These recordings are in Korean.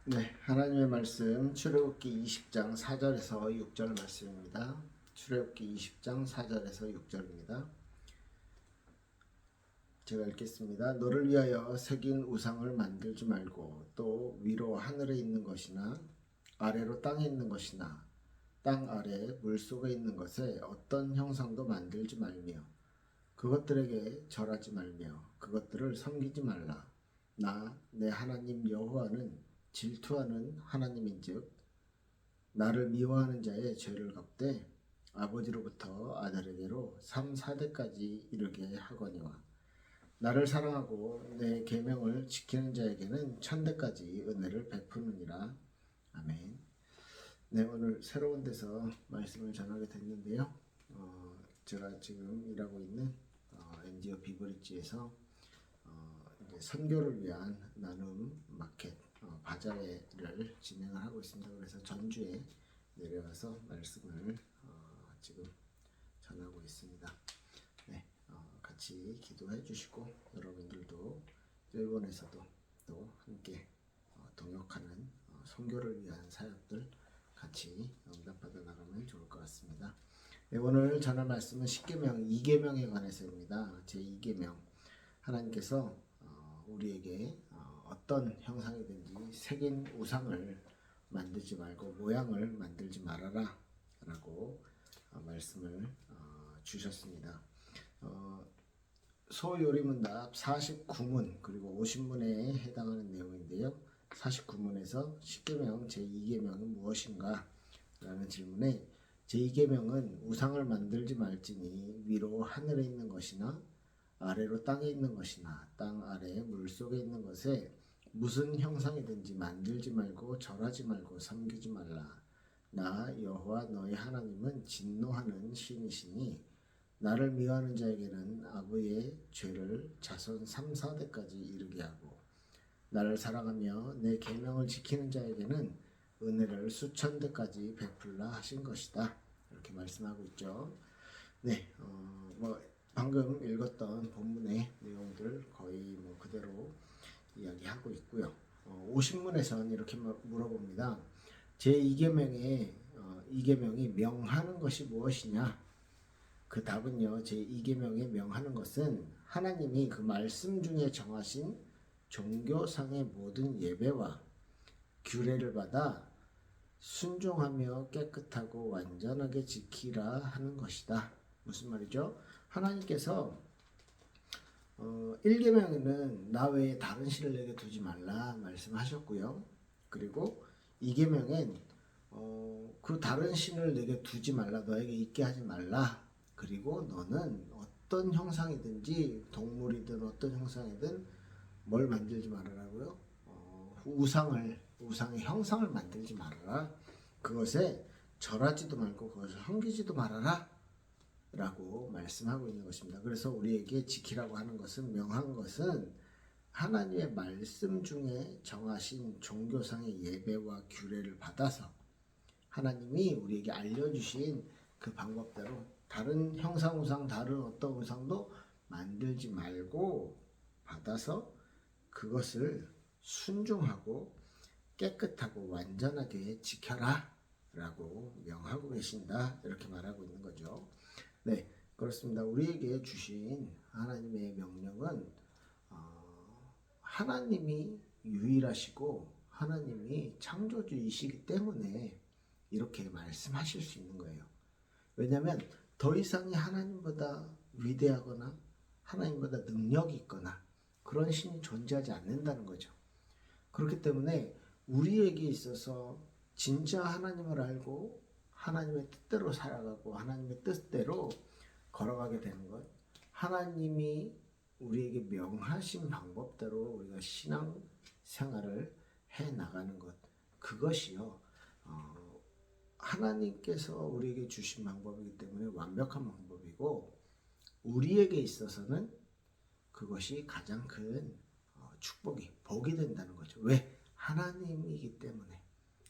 네, 하나님의 말씀 출애굽기 20장 4절에서 6절 말씀입니다. 출애굽기 20장 4절에서 6절입니다. 제가 읽겠습니다. 너를 위하여 새긴 우상을 만들지 말고 또 위로 하늘에 있는 것이나 아래로 땅에 있는 것이나 땅 아래 물속에 있는 것에 어떤 형상도 만들지 말며 그것들에게 절하지 말며 그것들을 섬기지 말라. 나 내 하나님 여호와는 질투하는 하나님인즉 나를 미워하는 자의 죄를 갚되 아버지로부터 아들에게로 3, 4대까지 이르게 하거니와 나를 사랑하고 내 계명을 지키는 자에게는 천대까지 은혜를 베푸느니라. 아멘. 네, 오늘 새로운 데서 말씀을 전하게 됐는데요. 제가 지금 일하고 있는 NGO 비브리지에서 이제 선교를 위한 나눔 마켓 바자회를 진행을 하고 있습니다. 그래서 전주에 내려가서 말씀을 지금 전하고 있습니다. 네, 같이 기도해 주시고 여러분들도 일본에서도 또 함께 동역하는 선교를 위한 사역들 같이 응답받아 나가면 좋을 것 같습니다. 네, 오늘 전할 말씀은 십계명 2계명에 관해서입니다. 제 2계명 하나님께서 우리에게 어떤 형상이든지 새긴 우상을 만들지 말고 모양을 만들지 말아라 라고 말씀을 주셨습니다. 소요리문답 49문 그리고 50문에 해당하는 내용인데요. 49문에서 십계명 제2계명은 무엇인가? 라는 질문에 제2계명은 우상을 만들지 말지니 위로 하늘에 있는 것이나 아래로 땅에 있는 것이나 땅 아래 물속에 있는 것에 무슨 형상이든지 만들지 말고 절하지 말고 섬기지 말라. 나 여호와 너희 하나님은 진노하는 신이시니 나를 미워하는 자에게는 아부의 죄를 자손 3, 4대까지 이르게 하고 나를 사랑하며 내 계명을 지키는 자에게는 은혜를 수천 대까지 베풀라 하신 것이다. 이렇게 말씀하고 있죠. 네, 방금 읽었던 본문의 내용들 거의 그대로 이야기하고 있고요. 50문에서는 이렇게 물어봅니다. 제2계명의 2계명이 명하는 것이 무엇이냐? 그 답은요. 제2계명에 명하는 것은 하나님이 그 말씀 중에 정하신 종교상의 모든 예배와 규례를 받아 순종하며 깨끗하고 완전하게 지키라 하는 것이다. 무슨 말이죠? 하나님께서 1계명에는 나 외에 다른 신을 내게 두지 말라 말씀하셨고요. 그리고 2계명엔 그 다른 신을 내게 두지 말라, 너에게 있게 하지 말라. 그리고 너는 어떤 형상이든지 동물이든 어떤 형상이든 뭘 만들지 말아라고요? 우상의 형상을 만들지 말아라. 그것에 절하지도 말고 그것을 섬기지도 말아라. 라고 말씀하고 있는 것입니다. 그래서 우리에게 지키라고 하는 것은 명한 것은 하나님의 말씀 중에 정하신 종교상의 예배와 규례를 받아서 하나님이 우리에게 알려주신 그 방법대로 다른 형상 우상 다른 어떤 우상도 만들지 말고 받아서 그것을 순종하고 깨끗하고 완전하게 지켜라 라고 명하고 계신다. 이렇게 말하고 있는 거죠. 네, 그렇습니다. 우리에게 주신 하나님의 명령은 하나님이 유일하시고 하나님이 창조주이시기 때문에 이렇게 말씀하실 수 있는 거예요. 왜냐하면 더 이상이 하나님보다 위대하거나 하나님보다 능력이 있거나 그런 신이 존재하지 않는다는 거죠. 그렇기 때문에 우리에게 있어서 진짜 하나님을 알고 하나님의 뜻대로 살아가고 하나님의 뜻대로 걸어가게 되는 것, 하나님이 우리에게 명하신 방법대로 우리가 신앙 생활을 해 나가는 것, 그것이요 하나님께서 우리에게 주신 방법이기 때문에 완벽한 방법이고 우리에게 있어서는 그것이 가장 큰 축복이 복이 된다는 거죠. 왜? 하나님이기 때문에,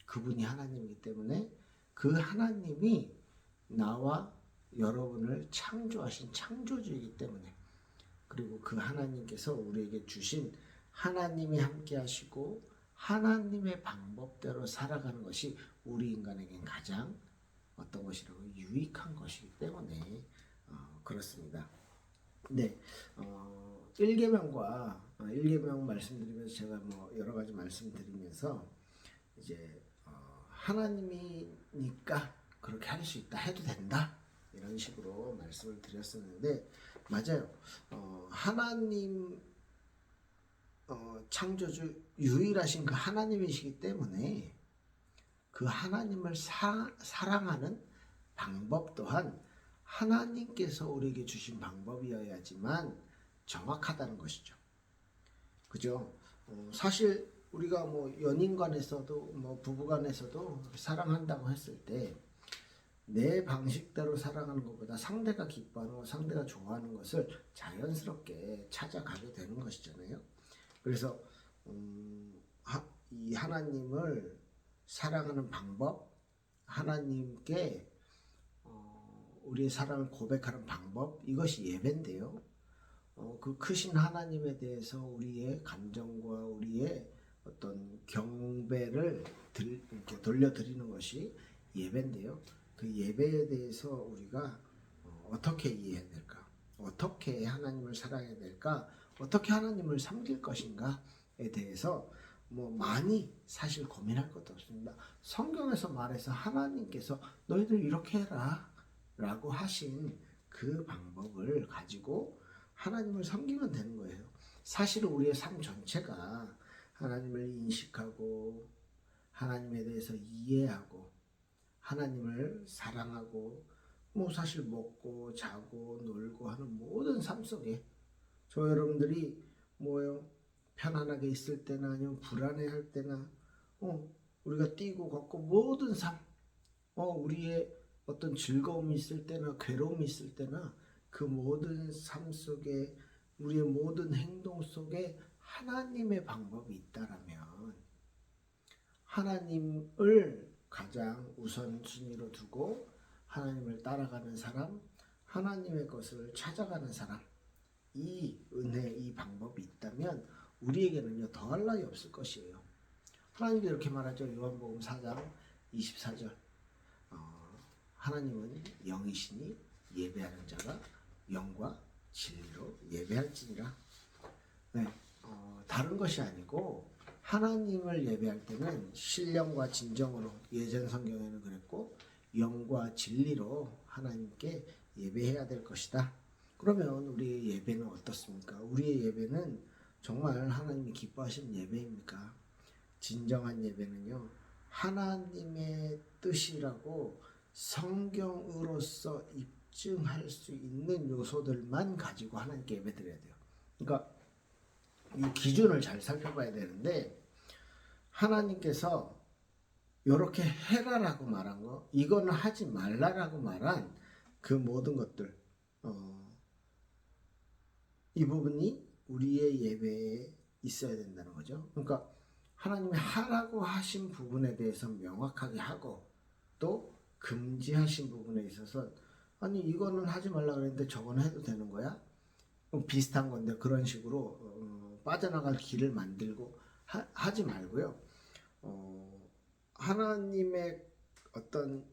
그분이 하나님이기 때문에 그 하나님이 나와 여러분을 창조하신 창조주이기 때문에, 그리고 그 하나님께서 우리에게 주신 하나님이 함께 하시고 하나님의 방법대로 살아가는 것이 우리 인간에겐 가장 어떤 것이라고 유익한 것이기 때문에 그렇습니다. 네, 1계명과 1계명 말씀드리면서 제가 뭐 여러 가지 말씀드리면서 이제 하나님이니까 그렇게 할 수 있다 해도 된다 이런 식으로 말씀을 드렸었는데 맞아요. 하나님 창조주 유일하신 그 하나님이시기 때문에 그 하나님을 사랑하는 방법 또한 하나님께서 우리에게 주신 방법이어야지만 정확하다는 것이죠. 그죠? 사실 우리가 뭐 연인 간에서도 뭐 부부 간에서도 사랑한다고 했을 때 내 방식대로 사랑하는 것보다 상대가 기뻐하는 것, 상대가 좋아하는 것을 자연스럽게 찾아가게 되는 것이잖아요. 그래서 이 하나님을 사랑하는 방법, 하나님께 우리의 사랑을 고백하는 방법, 이것이 예배인데요. 그 크신 하나님에 대해서 우리의 감정과 우리의 어떤 경배를 이렇게 돌려드리는 것이 예배인데요. 그 예배에 대해서 우리가 어떻게 이해해야 될까? 어떻게 하나님을 사랑해야 될까? 어떻게 하나님을 섬길 것인가에 대해서 뭐 많이 사실 고민할 것도 없습니다. 성경에서 말해서 하나님께서 너희들 이렇게 해라 라고 하신 그 방법을 가지고 하나님을 섬기면 되는 거예요. 사실 우리의 삶 전체가 하나님을 인식하고 하나님에 대해서 이해하고 하나님을 사랑하고 뭐 사실 먹고 자고 놀고 하는 모든 삶 속에 저 여러분들이 뭐요 편안하게 있을 때나 아니면 불안해할 때나 우리가 뛰고 걷고 모든 삶 우리의 어떤 즐거움이 있을 때나 괴로움이 있을 때나 그 모든 삶 속에 우리의 모든 행동 속에 하나님의 방법이 있다라면 하나님을 가장 우선순위로 두고 하나님을 따라가는 사람, 하나님의 것을 찾아가는 사람, 이 은혜, 이 방법이 있다면 우리에게는요 더할 나위 없을 것이에요. 하나님도 이렇게 말하죠. 요한복음 4장 24절 하나님은 영이시니 예배하는 자가 영과 진리로 예배할지니라. 네, 다른 것이 아니고 하나님을 예배할 때는 신령과 진정으로 예전 성경에는 그랬고 영과 진리로 하나님께 예배해야 될 것이다. 그러면 우리의 예배는 어떻습니까? 우리의 예배는 정말 하나님이 기뻐하시는 예배입니까? 진정한 예배는요 하나님의 뜻이라고 성경으로서 입증할 수 있는 요소들만 가지고 하나님께 예배드려야 돼요. 그러니까 이 기준을 잘 살펴봐야 되는데 하나님께서 이렇게 해라라고 말한 거, 이거는 하지 말라라고 말한 그 모든 것들, 이 부분이 우리의 예배에 있어야 된다는 거죠. 그러니까 하나님이 하라고 하신 부분에 대해서 명확하게 하고 또 금지하신 부분에 있어서 아니 이거는 하지 말라 그랬는데 저거는 해도 되는 거야? 비슷한 건데 그런 식으로 빠져나갈 길을 만들고 하지 말고요. 하나님의 어떤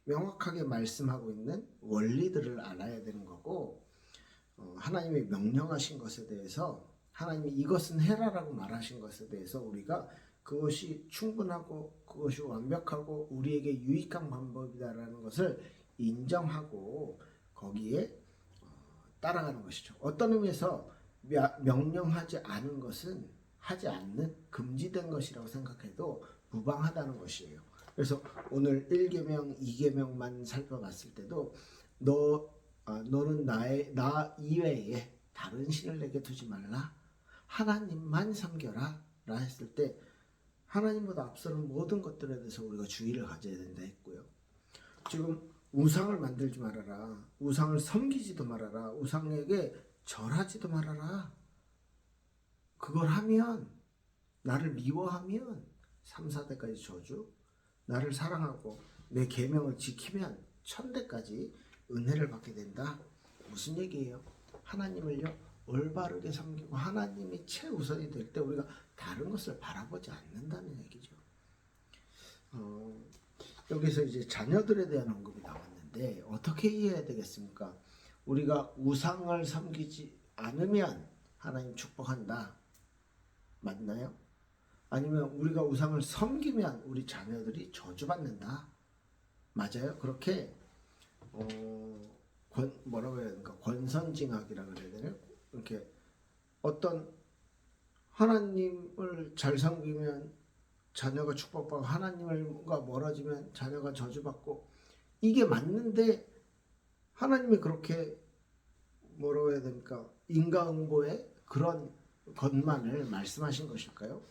명확하게 말씀하고 있는 원리들을 알아야 되는 거고 하나님이 명령하신 것에 대해서 하나님이 이것은 해라라고 말하신 것에 대해서 우리가 그것이 충분하고 그것이 완벽하고 우리에게 유익한 방법이다라는 것을 인정하고 거기에 따라가는 것이죠. 어떤 의미에서 명령하지 않은 것은 하지 않는 금지된 것이라고 생각해도 무방하다는 것이에요. 그래서 오늘 1계명, 2계명만 살펴봤을 때도 너는 나 이외에 다른 신을 내게 두지 말라. 하나님만 섬겨라 라 했을 때 하나님보다 앞서는 모든 것들에 대해서 우리가 주의를 가져야 된다 했고요. 지금 우상을 만들지 말아라. 우상을 섬기지도 말아라. 우상에게 절하지도 말아라. 그걸 하면 나를 미워하면 3, 4대까지 저주, 나를 사랑하고 내 계명을 지키면 1000대까지 은혜를 받게 된다. 무슨 얘기예요? 하나님을요 올바르게 섬기고 하나님이 최우선이 될 때 우리가 다른 것을 바라보지 않는다는 얘기죠. 여기서 이제 자녀들에 대한 언급이 나왔는데 어떻게 이해해야 되겠습니까? 우리가 우상을 섬기지 않으면 하나님 축복한다. 맞나요? 아니면 우리가 우상을 섬기면 우리 자녀들이 저주받는다. 맞아요? 그렇게 뭐라고 해야 되나? 권선징악이라 그래야 되나? 이렇게 어떤 하나님을 잘 섬기면 자녀가 축복받고 하나님과 멀어지면 자녀가 저주받고 이게 맞는데 하나님이 그렇게 뭐라고 해야 됩니까? 인과응보의 그런 것만을 말씀하신 것일까요?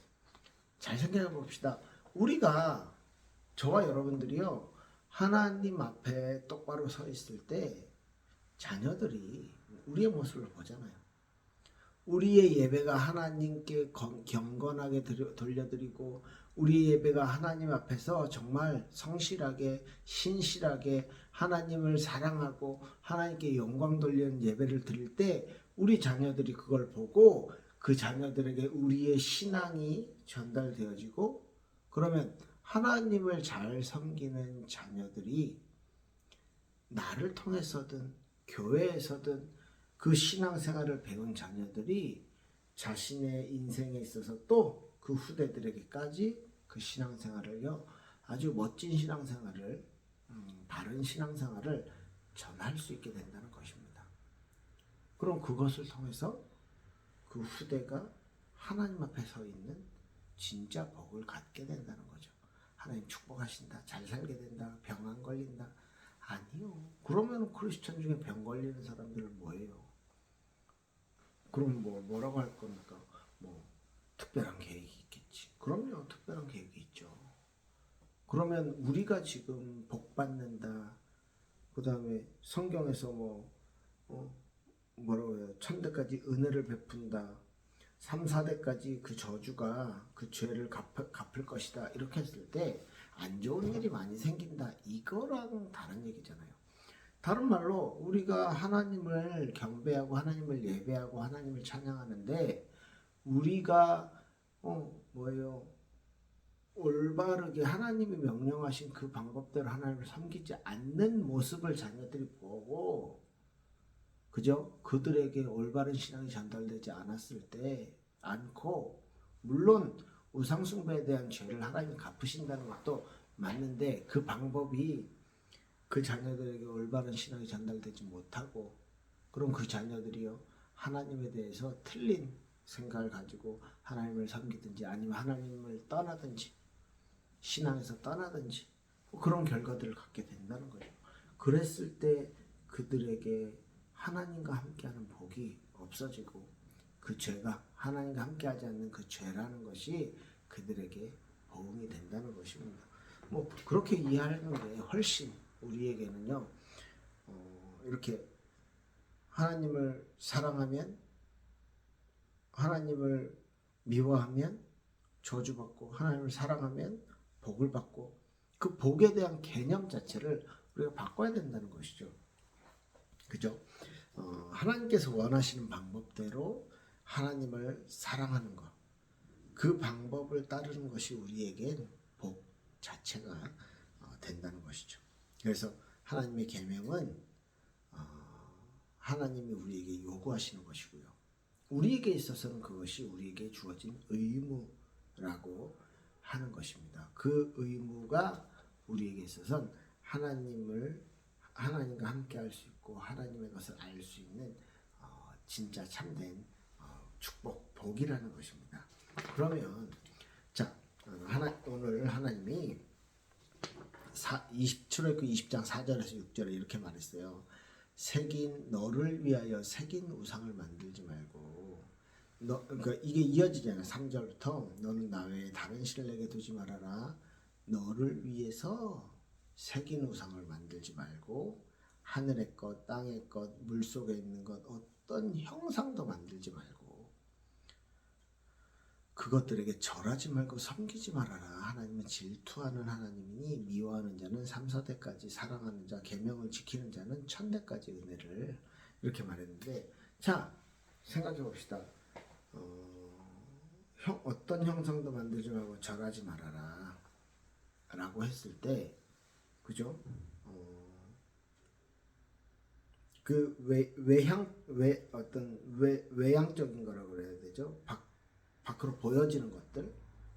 잘 생각해 봅시다. 우리가 저와 여러분들이요 하나님 앞에 똑바로 서 있을 때 자녀들이 우리의 모습을 보잖아요. 우리의 예배가 하나님께 경건하게 돌려드리고 우리의 예배가 하나님 앞에서 정말 성실하게 신실하게 하나님을 사랑하고 하나님께 영광 돌리는 예배를 드릴 때 우리 자녀들이 그걸 보고 그 자녀들에게 우리의 신앙이 전달되어지고 그러면 하나님을 잘 섬기는 자녀들이 나를 통해서든 교회에서든 그 신앙생활을 배운 자녀들이 자신의 인생에 있어서 또 그 후대들에게까지 그 신앙생활을요 아주 멋진 신앙생활을 바른 신앙생활을 전할 수 있게 된다는 것입니다. 그럼 그것을 통해서 그 후대가 하나님 앞에 서 있는 진짜 복을 갖게 된다는 거죠. 하나님 축복하신다. 잘 살게 된다. 병 안 걸린다. 아니요. 그러면 크리스천 중에 병 걸리는 사람들은 뭐예요? 그럼 뭐라고 할 겁니까? 특별한 계획이 있겠지. 그럼요. 특별한 계획이 있죠. 그러면 우리가 지금 복 받는다. 그 다음에 성경에서 뭐라고 해요? 천대까지 은혜를 베푼다. 3, 4대까지 그 저주가 그 죄를 갚을 것이다. 이렇게 했을 때 안 좋은 일이 많이 생긴다. 이거랑 다른 얘기잖아요. 다른 말로 우리가 하나님을 경배하고 하나님을 예배하고 하나님을 찬양하는데 우리가 올바르게 하나님이 명령하신 그 방법대로 하나님을 섬기지 않는 모습을 자녀들이 보고 그죠? 그들에게 올바른 신앙이 전달되지 않았을 때 않고 물론 우상숭배에 대한 죄를 하나님이 갚으신다는 것도 맞는데 그 방법이 그 자녀들에게 올바른 신앙이 전달되지 못하고 그럼 그 자녀들이요 하나님에 대해서 틀린 생각을 가지고 하나님을 섬기든지 아니면 하나님을 떠나든지 신앙에서 떠나든지 그런 결과들을 갖게 된다는 거예요. 그랬을 때 그들에게 하나님과 함께하는 복이 없어지고 그 죄가 하나님과 함께하지 않는 그 죄라는 것이 그들에게 보응이 된다는 것입니다. 그렇게 이해하는 게 훨씬 우리에게는요 이렇게 하나님을 사랑하면 하나님을 미워하면 저주받고 하나님을 사랑하면 복을 받고 그 복에 대한 개념 자체를 우리가 바꿔야 된다는 것이죠. 그죠? 하나님께서 원하시는 방법대로 하나님을 사랑하는 것, 그 방법을 따르는 것이 우리에겐 복 자체가 된다는 것이죠. 그래서 하나님의 계명은 하나님이 우리에게 요구하시는 것이고요. 우리에게 있어서는 그것이 우리에게 주어진 의무라고 하는 것입니다. 그 의무가 우리에게 있어서는 하나님과 함께 할 수 있고 하나님의 것을 알 수 있는 진짜 참된 축복, 복이라는 것입니다. 그러면 자 오늘 하나님이 출애굽기 20장 4절에서 6절에 이렇게 말했어요. 너를 위하여 새긴 우상을 만들지 말고 그러니까 이게 이어지잖아요. 3절부터 너는 나 외에 다른 신을 내게 두지 말아라. 너를 위해서 새긴 우상을 만들지 말고 하늘의 것, 땅의 것, 물속에 있는 것 어떤 형상도 만들지 말고 그것들에게 절하지 말고 섬기지 말아라. 하나님은 질투하는 하나님이니 미워하는 자는 3, 4대까지 사랑하는 자, 계명을 지키는 자는 1000대까지 은혜를 이렇게 말했는데 자 생각해 봅시다. 어떤 형상도 만들지 말고 절하지 말아라 라고 했을 때, 그죠? 그 외향적인 거라고 그래야 되죠. 밖으로 보여지는 것들,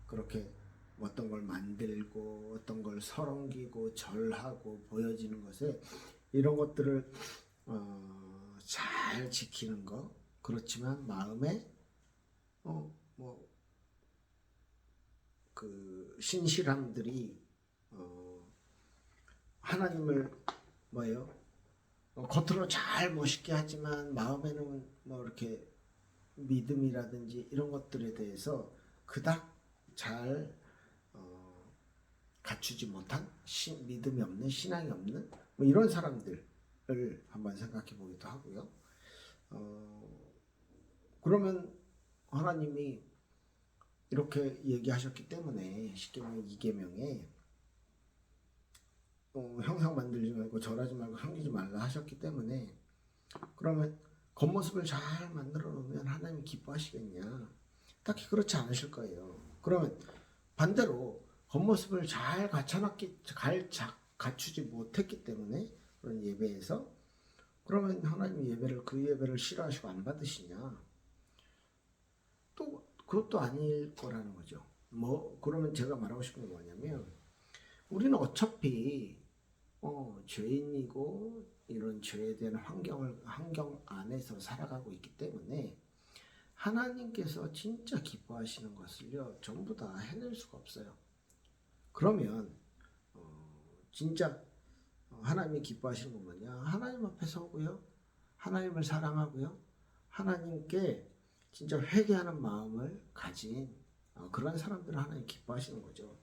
그렇게 어떤 걸 만들고 어떤 걸 서렁기고 절하고 보여지는 것에, 이런 것들을 잘 지키는 거. 그렇지만 마음에 그 신실함들이 하나님을 뭐예요? 겉으로 잘 멋있게 하지만 마음에는 뭐 이렇게 믿음이라든지 이런 것들에 대해서 그닥 잘 갖추지 못한 믿음이 없는, 신앙이 없는 뭐 이런 사람들을 한번 생각해 보기도 하고요. 그러면 하나님이 이렇게 얘기하셨기 때문에 10계명 2계명에 형상 만들지 말고 절하지 말고 섬기지 말라 하셨기 때문에, 그러면 겉모습을 잘 만들어 놓으면 하나님이 기뻐하시겠냐? 딱히 그렇지 않으실 거예요. 그러면 반대로 겉모습을 잘 갖추지 못했기 때문에 그런 예배에서, 그러면 하나님 그 예배를 싫어하시고 안 받으시냐? 또 그것도 아닐 거라는 거죠. 그러면 제가 말하고 싶은 게 뭐냐면, 우리는 어차피 죄인이고 이런 죄에 대한 환경 안에서 살아가고 있기 때문에 하나님께서 진짜 기뻐하시는 것을요 전부 다 해낼 수가 없어요. 그러면 진짜 하나님이 기뻐하시는 건 뭐냐? 하나님 앞에 서고요, 하나님을 사랑하고요, 하나님께 진짜 회개하는 마음을 가진 그런 사람들을 하나님 기뻐하시는 거죠.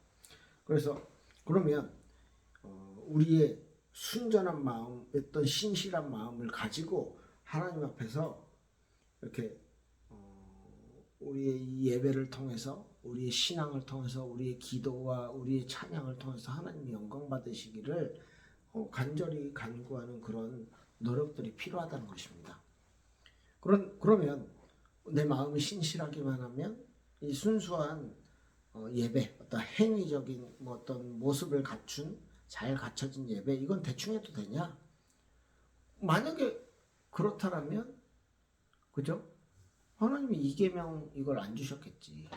그래서 그러면 우리의 순전한 마음, 어떤 신실한 마음을 가지고 하나님 앞에서 이렇게 우리의 이 예배를 통해서, 우리의 신앙을 통해서, 우리의 기도와 우리의 찬양을 통해서 하나님이 영광 받으시기를 간절히 간구하는 그런 노력들이 필요하다는 것입니다. 그러면 내 마음이 신실하기만 하면 이 순수한 예배, 어떤 행위적인 어떤 모습을 갖춘 잘 갖춰진 예배, 이건 대충 해도 되냐? 만약에 그렇다면, 그죠? 하나님이 2계명 이걸 안 주셨겠지.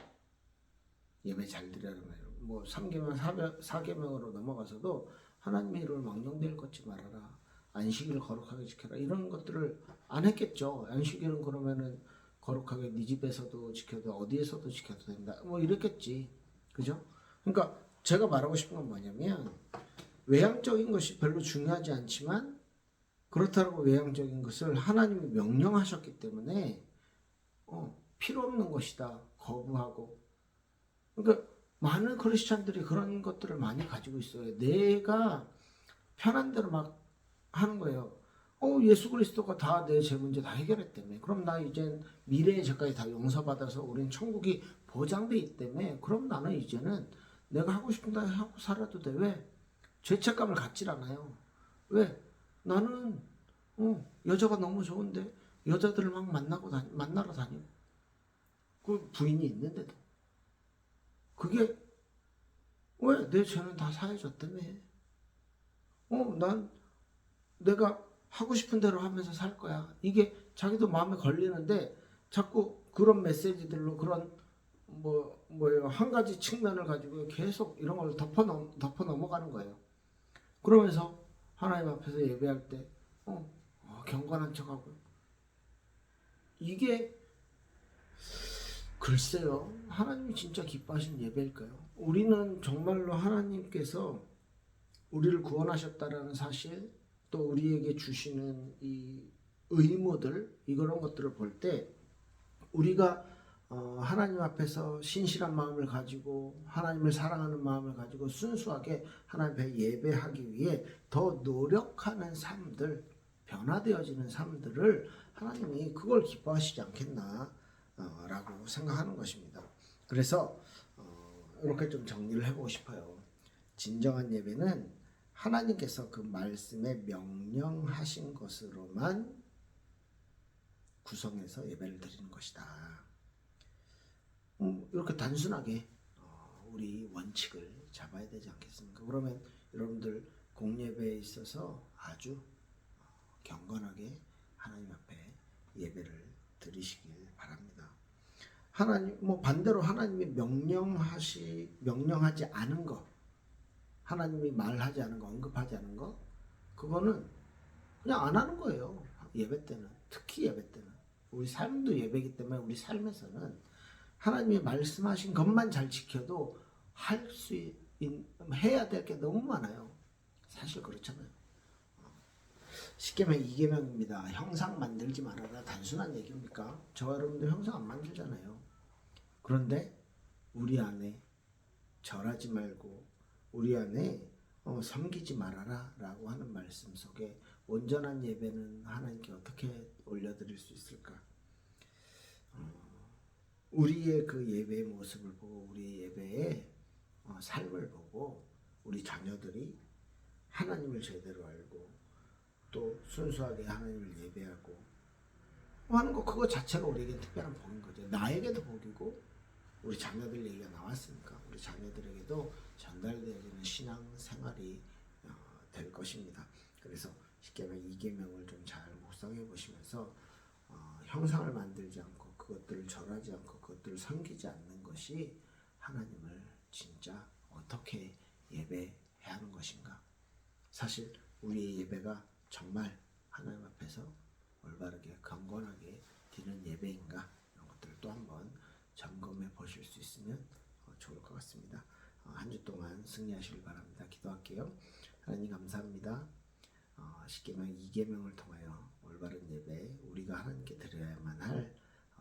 예배 잘 드리라는 거예요. 뭐 3계명, 4계명으로 넘어가서도 하나님의 이름을 망령되이 걷지 말아라, 안식일을 거룩하게 지켜라, 이런 것들을 안 했겠죠. 안식일은 그러면은 거룩하게 네 집에서도 지켜도 어디에서도 지켜도 된다, 뭐 이랬겠지. 그죠? 그러니까 제가 말하고 싶은 건 뭐냐면, 외향적인 것이 별로 중요하지 않지만 그렇다고 외향적인 것을 하나님이 명령하셨기 때문에 필요 없는 것이다 거부하고. 그러니까 많은 크리스찬들이 그런 것들을 많이 가지고 있어요. 내가 편한 대로 막 하는 거예요. 예수 그리스도가 다 내 죄 문제 다 해결했다며. 그럼 나 이젠 미래의 죄까지 다 용서받아서 우린 천국이 보장돼 있기 때문에, 그럼 나는 이제는 내가 하고 싶은 대로 하고 살아도 돼. 왜? 죄책감을 갖질 않아요. 왜? 나는 여자가 너무 좋은데 여자들을 막 만나러 다니고, 그 부인이 있는데도. 그게 왜? 내 죄는 다 사해졌다며. 난 내가 하고 싶은 대로 하면서 살 거야. 이게 자기도 마음에 걸리는데 자꾸 그런 메시지들로, 그런 한 가지 측면을 가지고 계속 이런 걸 덮어 넘어가는 거예요. 그러면서 하나님 앞에서 예배할 때 경건한 척하고, 이게 글쎄요, 하나님이 진짜 기뻐하시는 예배일까요? 우리는 정말로 하나님께서 우리를 구원하셨다라는 사실, 또 우리에게 주시는 이 의무들, 이런 것들을 볼 때 우리가 하나님 앞에서 신실한 마음을 가지고 하나님을 사랑하는 마음을 가지고 순수하게 하나님 앞에 예배하기 위해 더 노력하는 삶들, 변화되어지는 삶들을 하나님이 그걸 기뻐하시지 않겠나 라고 생각하는 것입니다. 그래서 이렇게 좀 정리를 해보고 싶어요. 진정한 예배는 하나님께서 그 말씀에 명령하신 것으로만 구성해서 예배를 드리는 것이다. 이렇게 단순하게 우리 원칙을 잡아야 되지 않겠습니까? 그러면 여러분들 공예배에 있어서 아주 경건하게 하나님 앞에 예배를 드리시길 바랍니다. 하나님 반대로 하나님이 명령하지 않은 거, 하나님이 말하지 않은 거, 언급하지 않은 거, 그거는 그냥 안 하는 거예요. 예배 때는, 특히 예배 때는 우리 삶도 예배이기 때문에 우리 삶에서는 하나님이 말씀하신 것만 잘 지켜도 해야 될 게 너무 많아요. 사실 그렇잖아요. 십계명 2계명입니다. 형상 만들지 말아라. 단순한 얘기입니까? 저와 여러분도 형상 안 만들잖아요. 그런데 우리 안에 절하지 말고 우리 안에 섬기지 말아라 라고 하는 말씀 속에 온전한 예배는 하나님께 어떻게 올려드릴 수 있을까? 우리의 그 예배의 모습을 보고 우리의 예배의 삶을 보고 우리 자녀들이 하나님을 제대로 알고 또 순수하게 하나님을 예배하고 하는 거, 그거 자체가 우리에게 특별한 복인 거죠. 나에게도 복이고 우리 자녀들 얘기가 나왔으니까 우리 자녀들에게도 전달되어지는 신앙 생활이 될 것입니다. 그래서 십계명 2계명을 좀 잘 묵상해 보시면서 형상을 만들지 않고 그것들을 절하지 않고 그것들을 섬기지 않는 것이 하나님을 진짜 어떻게 예배해야 하는 것인가. 사실 우리의 예배가 정말 하나님 앞에서 올바르게 경건하게 드리는 예배인가, 이런 것들을 또 한번 점검해 보실 수 있으면 좋을 것 같습니다. 한 주 동안 승리하시길 바랍니다. 기도할게요. 하나님 감사합니다. 십계명 2계명을 통하여 올바른 예배, 우리가 하나님께 드려야만 할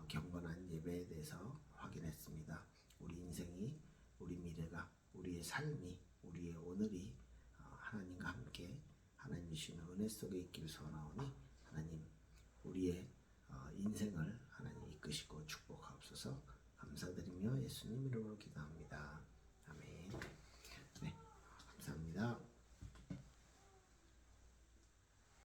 경건한 예배에 대해서 확인했습니다. 우리 인생이, 우리 미래가, 우리의 삶이, 우리의 오늘이 하나님과 함께 하나님이 주시는 은혜 속에 있기를 소원하오니 하나님 우리의 인생을 하나님 이끄시고 축복하옵소서. 감사드리며 예수님 이름으로 기도합니다.